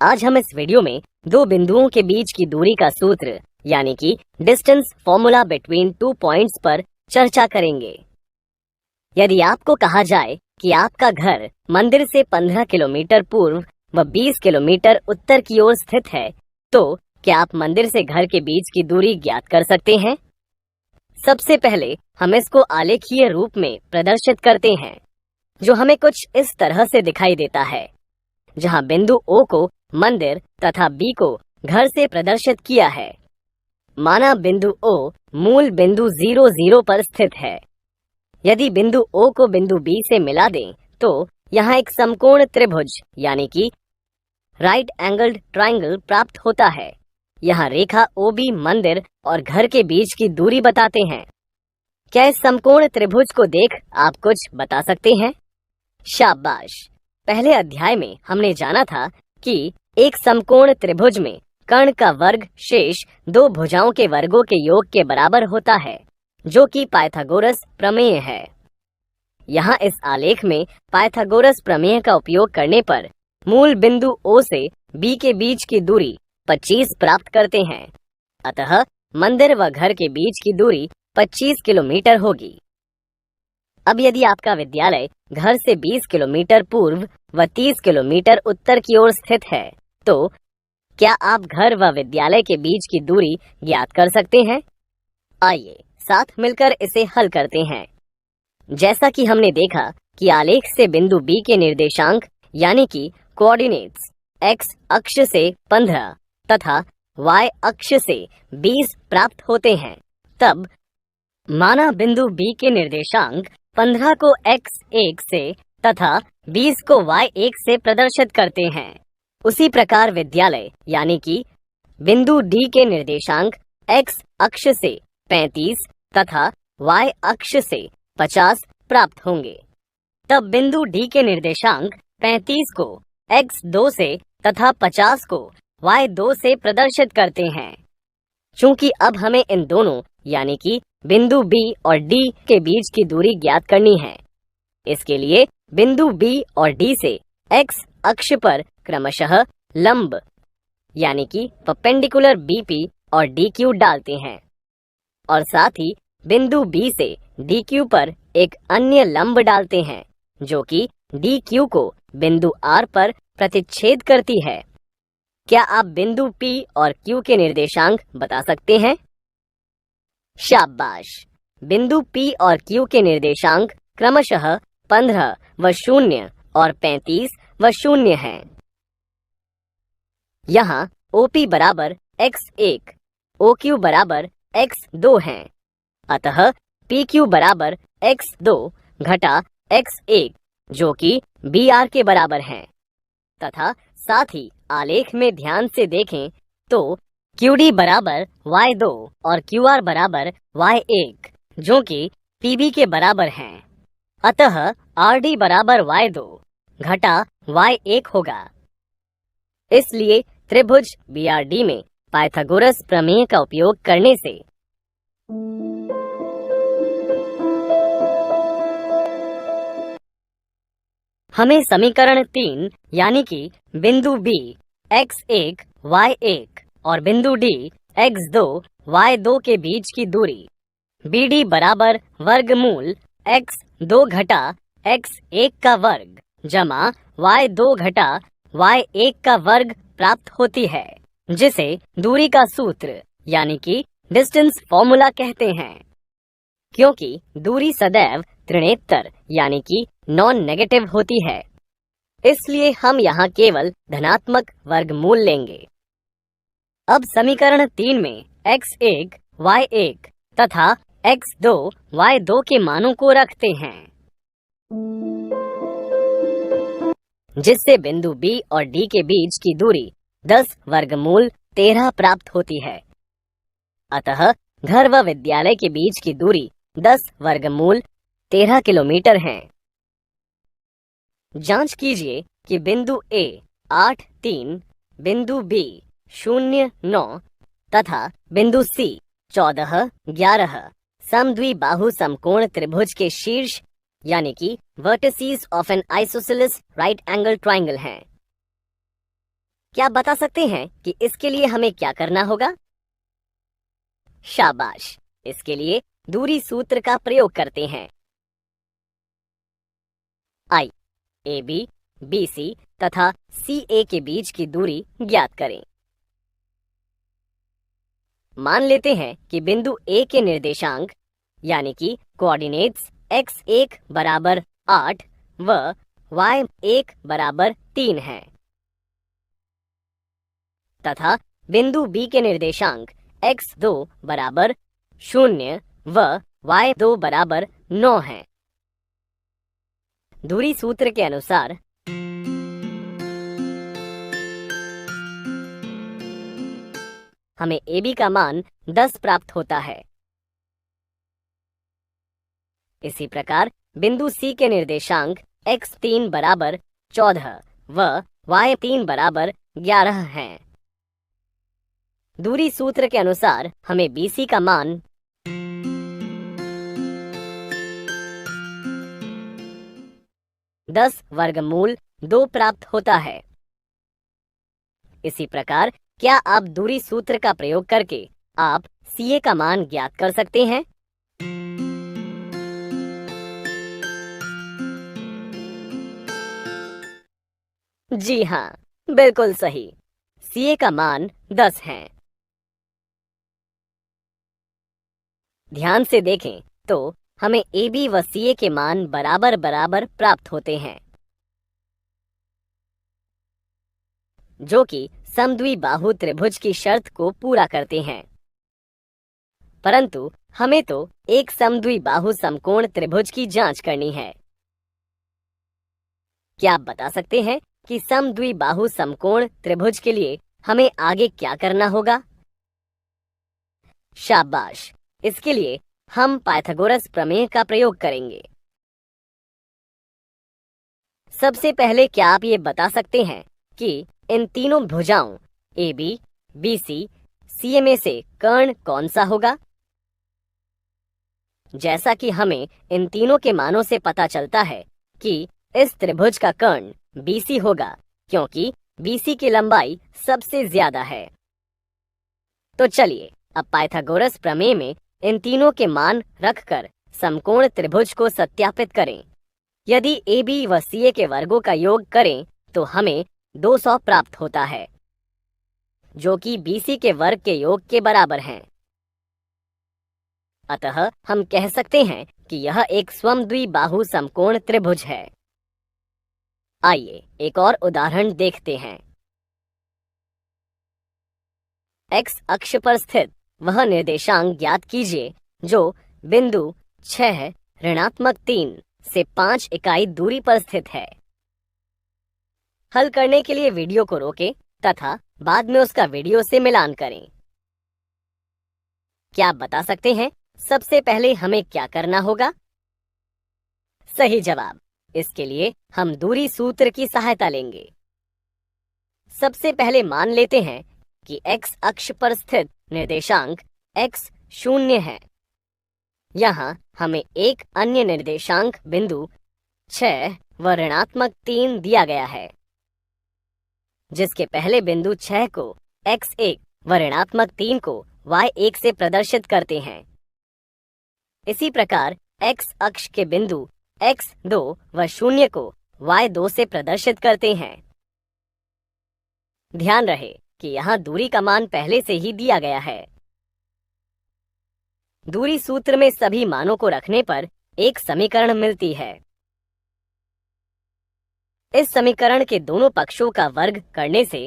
आज हम इस वीडियो में दो बिंदुओं के बीच की दूरी का सूत्र यानी कि डिस्टेंस फॉर्मूला बिटवीन 2 पॉइंट्स पर चर्चा करेंगे। यदि आपको कहा जाए कि आपका घर मंदिर से 15 किलोमीटर पूर्व व 20 किलोमीटर उत्तर की ओर स्थित है, तो क्या आप मंदिर से घर के बीच की दूरी ज्ञात कर सकते हैं? सबसे पहले हम इसको आलेखीय रूप में प्रदर्शित करते हैं, जो हमें कुछ इस तरह से दिखाई देता है, जहां बिंदु O को मंदिर तथा B को घर से प्रदर्शित किया है। माना बिंदु O मूल बिंदु 0, 0 पर स्थित है। यदि बिंदु O को बिंदु B से मिला दें, तो यहाँ एक समकोण त्रिभुज यानी कि राइट एंगल्ड ट्रायंगल प्राप्त होता है। यहाँ रेखा OB मंदिर और घर के बीच की दूरी बताते हैं। क्या इस समकोण त्रिभुज को देख आप कुछ बता सकते हैं? शाबाश! पहले अध्याय में हमने जाना था कि एक समकोण त्रिभुज में कर्ण का वर्ग शेष दो भुजाओं के वर्गों के योग के बराबर होता है, जो कि पाइथागोरस प्रमेय है। यहाँ इस आलेख में पाइथागोरस प्रमेय का उपयोग करने पर मूल बिंदु O से B के बीच की दूरी 25 प्राप्त करते हैं। अतः मंदिर व घर के बीच की दूरी 25 किलोमीटर होगी। अब यदि आपका विद्यालय घर से 20 किलोमीटर पूर्व व 30 किलोमीटर उत्तर की ओर स्थित है, तो क्या आप घर व विद्यालय के बीच की दूरी ज्ञात कर सकते हैं? आइए साथ मिलकर इसे हल करते हैं। जैसा कि हमने देखा कि आलेख से बिंदु B के निर्देशांक यानी कि कोऑर्डिनेट्स x अक्ष से 15 तथा y अक्ष से 20 प्राप्त होते हैं, तब माना बिंदु B के निर्देशांक 15 को x1 से तथा 20 को y1 से प्रदर्शित करते हैं। उसी प्रकार विद्यालय यानी कि बिंदु D के निर्देशांक x अक्ष से 35 तथा y अक्ष से 50 प्राप्त होंगे। तब बिंदु D के निर्देशांक 35 को x2 से तथा 50 को y2 से प्रदर्शित करते हैं। चूंकि अब हमें इन दोनों यानी कि बिंदु B और D के बीच की दूरी ज्ञात करनी है, इसके लिए बिंदु B और D से x अक्ष पर क्रमशः लंब यानी कि परपेंडिकुलर BP और DQ डालते हैं और साथ ही बिंदु B से DQ पर एक अन्य लंब डालते हैं, जो कि DQ को बिंदु R पर प्रतिच्छेद करती है। क्या आप बिंदु P और Q के निर्देशांक बता सकते हैं? शाबाश! बिंदु P और Q के निर्देशांक क्रमशः 15 व 0 और 35 व 0 हैं। यहाँ OP बराबर x1, OQ बराबर x2 हैं। अतः PQ बराबर x2 घटा x1, जो कि BR के बराबर हैं। तथा साथ ही आलेख में ध्यान से देखें तो QD बराबर y2 और QR बराबर y1, जो कि PB के बराबर हैं। अतः RD बराबर y2 घटा y1 होगा। इसलिए त्रिभुज BRD में पाइथागोरस प्रमेय का उपयोग करने से हमें समीकरण 3 यानी कि बिंदु B x1 y1 और बिंदु D x2 y2 के बीच की दूरी BD बराबर वर्गमूल x2 घटा x1 का वर्ग जमा y2 घटा y1 का वर्ग प्राप्त होती है, जिसे दूरी का सूत्र यानी कि डिस्टेंस फॉर्मूला कहते हैं। क्योंकि दूरी सदैव ऋणेतर यानी कि नॉन नेगेटिव होती है, इसलिए हम यहाँ केवल धनात्मक वर्गमूल लेंगे। अब समीकरण 3 में x1 y1 तथा x2 y2 के मानों को रखते हैं, जिससे बिंदु B और D के बीच की दूरी 10 वर्गमूल 13 प्राप्त होती है। अतः घर व विद्यालय के बीच की दूरी 10 वर्गमूल 13 किलोमीटर है। जांच कीजिए कि बिंदु A 8, 3, बिंदु B 0, 9 तथा बिंदु C 14, 11 समद्विबाहु समकोण त्रिभुज के शीर्ष यानी कि vertices of N isosceles right angle triangle हैं। क्या आप बता सकते हैं कि इसके लिए हमें क्या करना होगा? शाबाश, इसके लिए दूरी सूत्र का प्रयोग करते हैं। आई ए बी, बी सी तथा सी ए के बीच की दूरी ज्ञात करें। मान लेते हैं कि बिंदु ए के निर्देशांक यानी कि कोऑर्डिनेट्स x1 बराबर 8 व y1 बराबर 3 है तथा बिंदु बी के निर्देशांक x2 बराबर 0 व y2 बराबर 9 है। दूरी सूत्र के अनुसार हमें AB का मान 10 प्राप्त होता है। इसी प्रकार बिंदु C के निर्देशांक x3 बराबर 14 व y3 बराबर 11 हैं। दूरी सूत्र के अनुसार हमें BC का मान 10 वर्गमूल 2 प्राप्त होता है। इसी प्रकार क्या आप दूरी सूत्र का प्रयोग करके आप CA का मान ज्ञात कर सकते हैं? जी हाँ, बिल्कुल सही। CA का मान 10 है। ध्यान से देखें तो हमें AB व CA के मान बराबर बराबर प्राप्त होते हैं, जो कि समद्विबाहु त्रिभुज की शर्त को पूरा करते हैं। परंतु हमें तो एक समद्विबाहु समकोण त्रिभुज की जांच करनी है। क्या आप बता सकते हैं कि समद्विबाहु समकोण त्रिभुज के लिए हमें आगे क्या करना होगा? शाबाश, इसके लिए हम पाइथागोरस प्रमेय का प्रयोग करेंगे। सबसे पहले क्या आप ये बता सकते हैं कि इन तीनों भुजाओं AB, BC, CA में से कर्ण कौन सा होगा? जैसा कि हमें इन तीनों के मानों से पता चलता है कि इस त्रिभुज का कर्ण BC होगा, क्योंकि BC की लंबाई सबसे ज्यादा है। तो चलिए अब पाइथागोरस प्रमेय में इन तीनों के मान रखकर समकोण त्रिभुज को सत्यापित करें। यदि AB व CA के वर्गों का योग करें तो हमें 200 प्राप्त होता है, जो कि BC के वर्ग के योग के बराबर हैं। अतः हम कह सकते हैं कि यह एक समद्विबाहु समकोण त्रिभुज है। आइए एक और उदाहरण देखते हैं। x अक्ष पर स्थित वह निर्देशांक ज्ञात कीजिए जो बिंदु 6 ऋणात्मक 3 से 5 इकाई दूरी पर स्थित है। हल करने के लिए वीडियो को रोकें तथा बाद में उसका वीडियो से मिलान करें। क्या आप बता सकते हैं सबसे पहले हमें क्या करना होगा? सही जवाब। इसके लिए हम दूरी सूत्र की सहायता लेंगे। सबसे पहले मान लेते हैं कि x अक्ष पर स्थित निर्देशांक x 0 है। यहाँ हमें एक अन्य निर्देशांक बिंदु 6 व ऋणात्मक 3 दिया गया है, जिसके पहले बिंदु 6 को x1 व ऋणात्मक 3 को y1 से प्रदर्शित करते हैं। इसी प्रकार x अक्ष के बिंदु x2 व 0 को y2 से प्रदर्शित करते हैं। ध्यान रहे कि यहाँ दूरी का मान पहले से ही दिया गया है। दूरी सूत्र में सभी मानों को रखने पर एक समीकरण मिलती है। इस समीकरण के दोनों पक्षों का वर्ग करने से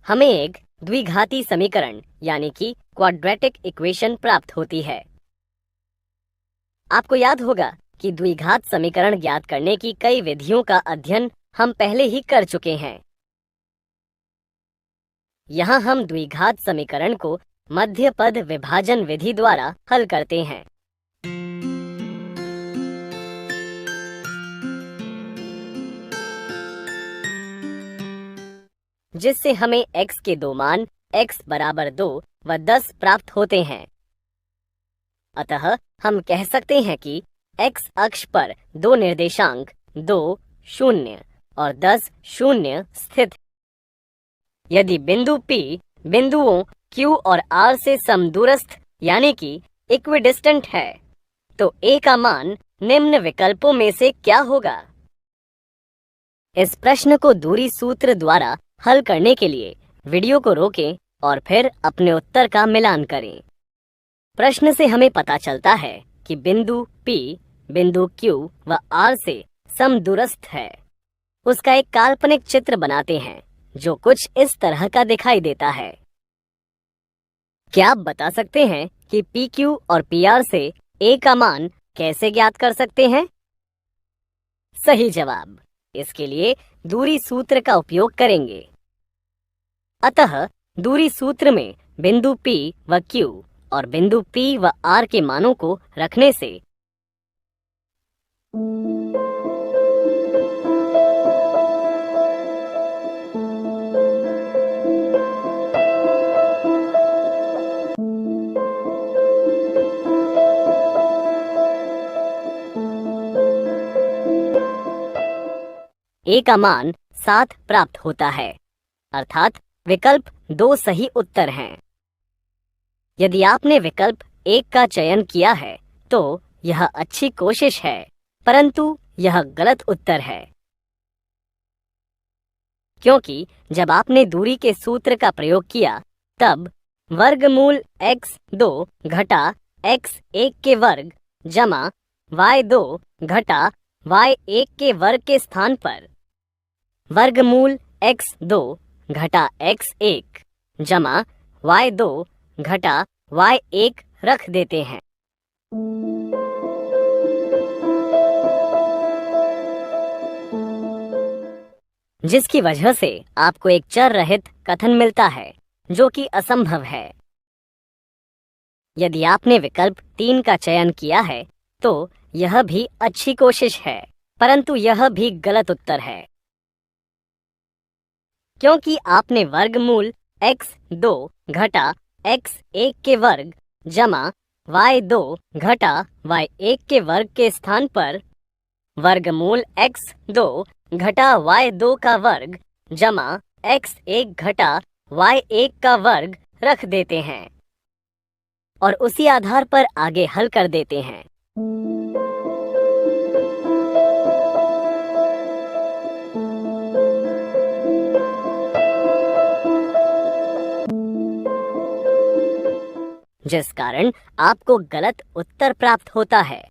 हमें एक द्विघाती समीकरण यानी कि क्वाड्रेटिक इक्वेशन प्राप्त होती है। आपको याद होगा कि द्विघात समीकरण ज्ञात करने की कई विधियों का अध्ययन हम पहले ही कर चुके हैं। यहाँ हम द्विघात समीकरण को मध्य पद विभाजन विधि द्वारा हल करते हैं। जिससे हमें x के दो मान x बराबर 2 व 10 प्राप्त होते हैं। अतः हम कह सकते हैं कि x अक्ष पर दो निर्देशांक 2, 0 और 10, 0 स्थित यदि बिंदु P बिंदुओं Q और R से समदूरस्थ यानी कि इक्विडिस्टेंट है, तो A का मान निम्न विकल्पों में से क्या होगा? इस प्रश्न को दूरी सूत्र द्वारा हल करने के लिए वीडियो को रोकें और फिर अपने उत्तर का मिलान करें। प्रश्न से हमें पता चलता है कि बिंदु P बिंदु Q व R से समदूरस्थ है। उसका एक काल्पनिक चित्र बनाते हैं जो कुछ इस तरह का दिखाई देता है। क्या आप बता सकते हैं कि PQ और PR से A का मान कैसे ज्ञात कर सकते हैं? सही जवाब, इसके लिए दूरी सूत्र का उपयोग करेंगे। अतः दूरी सूत्र में बिंदु P व Q और बिंदु P व R के मानों को रखने से A का मान 7 प्राप्त होता है, अर्थात विकल्प 2 सही उत्तर हैं। यदि आपने विकल्प 1 का चयन किया है तो यह अच्छी कोशिश है, परंतु यह गलत उत्तर है, क्योंकि जब आपने दूरी के सूत्र का प्रयोग किया तब वर्गमूल x2 घटा x1 के वर्ग जमा y2 घटा y1 के वर्ग के स्थान पर वर्गमूल x2 घटा x1 जमा y2 घटा y1 रख देते हैं। जिसकी वजह से आपको एक चर रहित कथन मिलता है जो कि असंभव है। यदि आपने विकल्प 3 का चयन किया है तो यह भी अच्छी कोशिश है, परंतु यह भी गलत उत्तर है, क्योंकि आपने वर्गमूल x2 घटा x1 के वर्ग जमा y2 घटा y1 के वर्ग के स्थान पर वर्गमूल x2 घटा y2 का वर्ग जमा x1 घटा y1 का वर्ग रख देते हैं और उसी आधार पर आगे हल कर देते हैं। जिस कारण आपको गलत उत्तर प्राप्त होता है।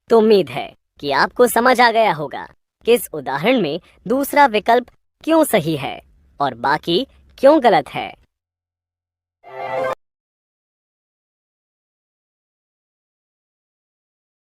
तो उम्मीद है कि आपको समझ आ गया होगा कि इस उदाहरण में दूसरा विकल्प क्यों सही है और बाकी क्यों गलत है।